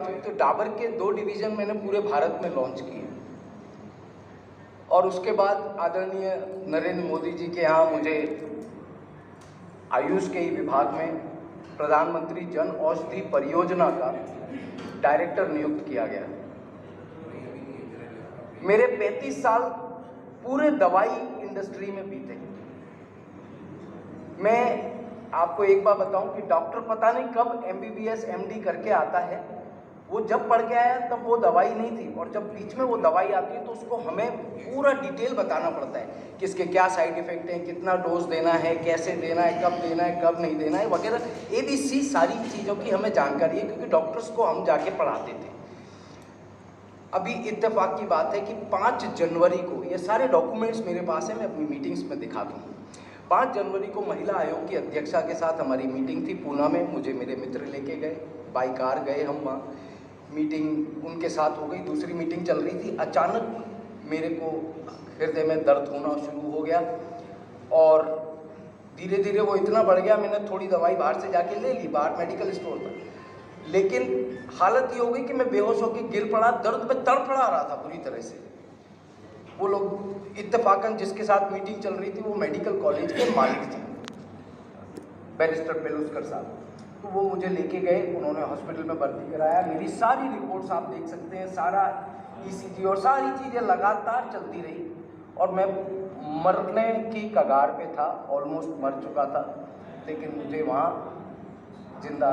तो डाबर के 2 डिवीज़न मैंने पूरे भारत में लॉन्च किए और उसके बाद आदरणीय नरेंद्र मोदी जी के यहाँ मुझे आयुष के ही विभाग में प्रधानमंत्री जन औषधि परियोजना का डायरेक्टर नियुक्त किया गया। मेरे 35 साल पूरे दवाई इंडस्ट्री में बीते। मैं आपको एक बात बताऊं कि डॉक्टर पता नहीं कब MBBS MD करके आता है। वो जब पढ़ के आया तब वो दवाई नहीं थी, और जब बीच में वो दवाई आती है तो उसको हमें पूरा डिटेल बताना पड़ता है कि इसके क्या साइड इफ़ेक्ट हैं, कितना डोज देना है, कैसे देना है, कब नहीं देना है वगैरह ABC सारी चीज़ों की हमें जानकारी है, क्योंकि डॉक्टर्स को हम जाके पढ़ाते थे। अभी इत्तेफाक की बात है कि 5 जनवरी को ये सारे डॉक्यूमेंट्स मेरे पास है, मैं अपनी मीटिंग्स में दिखाता हूँ। 5 जनवरी को महिला आयोग की अध्यक्षा के साथ हमारी मीटिंग थी पूना में। मुझे मेरे मित्र लेके गए, बाई कार गए हम वहाँ। मीटिंग उनके साथ हो गई, दूसरी मीटिंग चल रही थी। अचानक मेरे को हृदय में दर्द होना शुरू हो गया और धीरे धीरे वो इतना बढ़ गया, मैंने थोड़ी दवाई बाहर से जाके ले ली, बाहर मेडिकल स्टोर पर। लेकिन हालत ये हो गई कि मैं बेहोश होकर गिर पड़ा, दर्द में तड़फड़ा रहा था पूरी तरह से। वो लोग इत्तेफाकन जिसके साथ मीटिंग चल रही थी वो मेडिकल कॉलेज के मालिक थे, बैरिस्टर पेलुस्कर साहब। तो वो मुझे लेके गए, उन्होंने हॉस्पिटल में भर्ती कराया। मेरी सारी रिपोर्ट्स आप देख सकते हैं, सारा ECG और सारी चीज़ें लगातार चलती रही और मैं मरने की कगार पे था, ऑलमोस्ट मर चुका था। लेकिन मुझे वहाँ जिंदा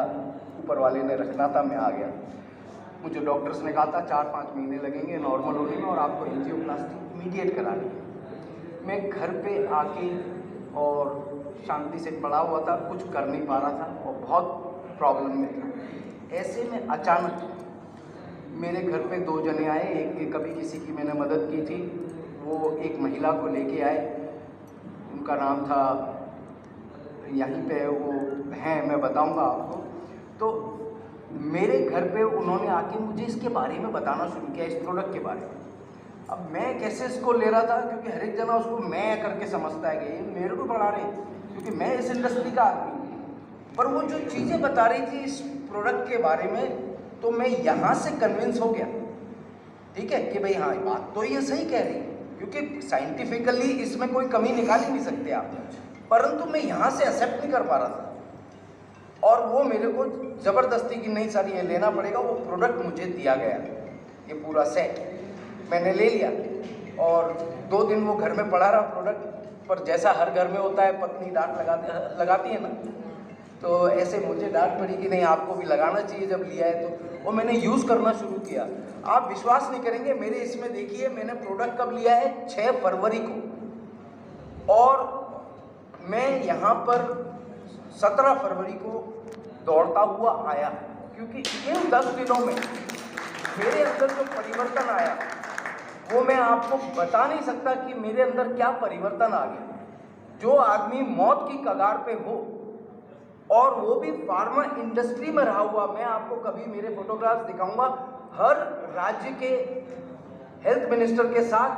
ऊपर वाले ने रखना था, मैं आ गया। मुझे डॉक्टर्स ने कहा था 4-5 महीने लगेंगे नॉर्मल होने में और आपको एंजियोप्लास्टी इमीडिएट करानी है। मैं घर पे आके और शांति से पड़ा हुआ था, कुछ कर नहीं पा रहा था और बहुत प्रॉब्लम में था। ऐसे में अचानक मेरे घर पे 2 जने आए। एक कभी किसी की मैंने मदद की थी, वो एक महिला को लेके आए, उनका नाम था, यहीं पे वो हैं, मैं बताऊंगा आपको। तो मेरे घर पे उन्होंने आके मुझे इसके बारे में बताना शुरू किया, इस प्रोडक्ट के बारे में। अब मैं कैसे इसको ले रहा था, क्योंकि हर एक जना उसको मैं करके समझता है कि ये मेरे को पढ़ा रहे हैं, क्योंकि मैं इस इंडस्ट्री का आदमी। पर वो जो चीज़ें बता रही थी इस प्रोडक्ट के बारे में, तो मैं यहाँ से कन्विंस हो गया, ठीक है, कि भाई हाँ बात तो ये सही कह रही है, क्योंकि साइंटिफिकली इसमें कोई कमी निकाल ही नहीं सकते आप। परंतु मैं यहाँ से एक्सेप्ट नहीं कर पा रहा था और वो मेरे को ज़बरदस्ती की नहीं सर ये लेना पड़ेगा। वो प्रोडक्ट मुझे दिया गया, ये पूरा सेट मैंने ले लिया और 2 दिन वो घर में पड़ा रहा प्रोडक्ट। पर जैसा हर घर में होता है, पत्नी डांट लगाती है ना, तो ऐसे मुझे डांट पड़ी कि नहीं आपको भी लगाना चाहिए जब लिया है तो। वो मैंने यूज़ करना शुरू किया। आप विश्वास नहीं करेंगे, मेरे इसमें देखिए मैंने प्रोडक्ट कब लिया है, 6 फरवरी को, और मैं यहाँ पर 17 फरवरी को दौड़ता हुआ आया, क्योंकि इन 10 दिनों में मेरे अंदर जो परिवर्तन आया वो मैं आपको बता नहीं सकता कि मेरे अंदर क्या परिवर्तन आ गया। जो आदमी मौत की कगार पे हो और वो भी फार्मा इंडस्ट्री में रहा हुआ, मैं आपको कभी मेरे फोटोग्राफ्स दिखाऊंगा, हर राज्य के हेल्थ मिनिस्टर के साथ,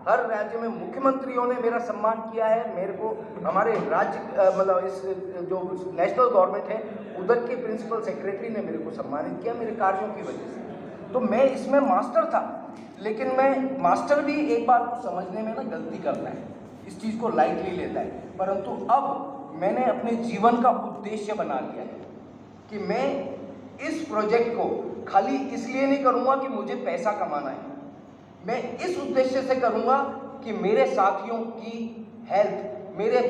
हर राज्य में मुख्यमंत्रियों ने मेरा सम्मान किया है। मेरे को हमारे राज्य मतलब इस जो नेशनल गवर्नमेंट है उधर के प्रिंसिपल सेक्रेटरी ने मेरे को सम्मानित किया मेरे कार्यों की वजह से। तो मैं इसमें मास्टर था, लेकिन मैं मास्टर भी एक बार को समझने में ना गलती करता है, इस चीज़ को लाइटली लेता है। परंतु अब मैंने अपने जीवन का उद्देश्य बना लिया है कि मैं इस प्रोजेक्ट को खाली इसलिए नहीं करूँगा कि मुझे पैसा कमाना है, मैं इस उद्देश्य से करूँगा कि मेरे साथियों की हेल्थ, मेरे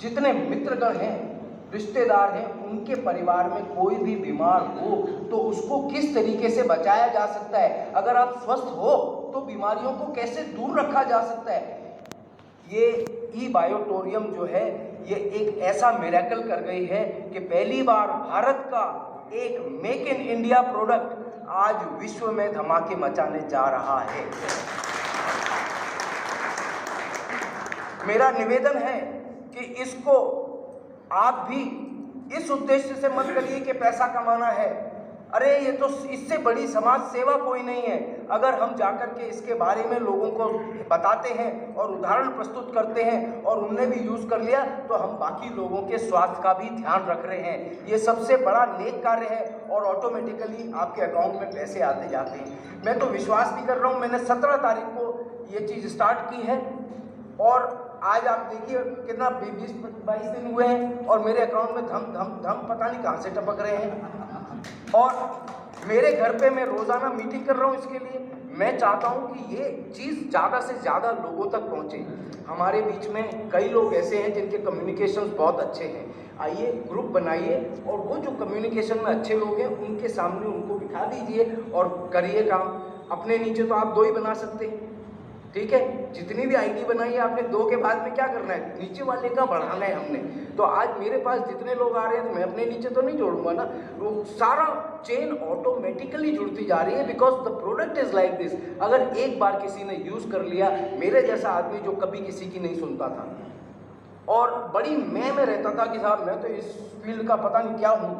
जितने मित्रगण हैं, रिश्तेदार हैं, उनके परिवार में कोई भी बीमार हो तो उसको किस तरीके से बचाया जा सकता है, अगर आप स्वस्थ हो तो बीमारियों को कैसे दूर रखा जा सकता है। ये ई-बायोटोरियम जो है ये एक ऐसा मिरेकल कर गई है कि पहली बार भारत का एक मेक इन इंडिया प्रोडक्ट आज विश्व में धमाके मचाने जा रहा है। मेरा निवेदन है कि इसको आप भी इस उद्देश्य से मत करिए कि पैसा कमाना है, अरे ये तो इससे बड़ी समाज सेवा कोई नहीं है। अगर हम जाकर के इसके बारे में लोगों को बताते हैं और उदाहरण प्रस्तुत करते हैं और उनने भी यूज़ कर लिया, तो हम बाकी लोगों के स्वास्थ्य का भी ध्यान रख रहे हैं। ये सबसे बड़ा नेक कार्य है और ऑटोमेटिकली आपके अकाउंट में पैसे आते जाते हैं। मैं तो विश्वास नहीं कर रहा हूँ, मैंने 17 तारीख को ये चीज़ स्टार्ट की है और आज आप देखिए कितना 20-22 दिन हुए हैं और मेरे अकाउंट में धम धम धम पता नहीं कहाँ से टपक रहे हैं। और मेरे घर पे मैं रोज़ाना मीटिंग कर रहा हूँ इसके लिए। मैं चाहता हूँ कि ये चीज़ ज़्यादा से ज़्यादा लोगों तक पहुँचे। हमारे बीच में कई लोग ऐसे हैं जिनके कम्युनिकेशन बहुत अच्छे हैं। आइए ग्रुप बनाइए और वो जो कम्युनिकेशन में अच्छे लोग हैं उनके सामने उनको बिठा दीजिए और करिए काम। अपने नीचे तो आप 2 ही बना सकते हैं, ठीक है। जितनी भी आईडी बनाई है आपने 2 के बाद में क्या करना है, नीचे वाले का बढ़ाना है हमने। तो आज मेरे पास जितने लोग आ रहे हैं तो मैं अपने नीचे तो नहीं जोड़ूंगा ना, वो सारा चेन ऑटोमेटिकली जुड़ती जा रही है because the product is like this. अगर एक बार किसी ने यूज़ कर लिया, मेरे जैसा आदमी जो कभी किसी की नहीं सुनता था और बड़ी मैं रहता था कि साहब मैं तो इस फील्ड का पता नहीं क्या हूँ,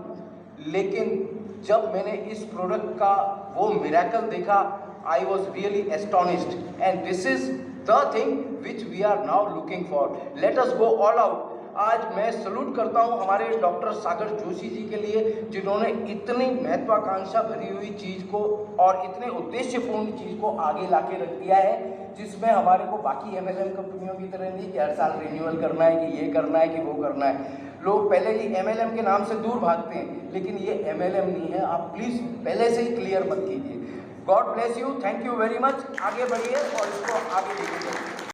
लेकिन जब मैंने इस प्रोडक्ट का वो मिरेकल देखा, I was really astonished, and this is the thing which we are now looking for. Let us go all out. आज मैं सल्यूट करता हूँ हमारे डॉक्टर सागर जोशी जी के लिए, जिन्होंने इतनी महत्वाकांक्षा भरी हुई चीज़ को और इतने उद्देश्यपूर्ण चीज़ को आगे लाके रख दिया है, जिसमें हमारे को बाकी MLM कंपनियों की तरह नहीं कि हर साल रिन्यूअल करना है, कि ये करना है, कि वो करना है। लोग पहले ही MLM के नाम से दूर भागते हैं, लेकिन ये MLM नहीं है। आप प्लीज़ पहले से ही क्लियर मत कीजिए। God bless you, thank you very much. आगे बढ़िए और इसको आगे लेके जाइए।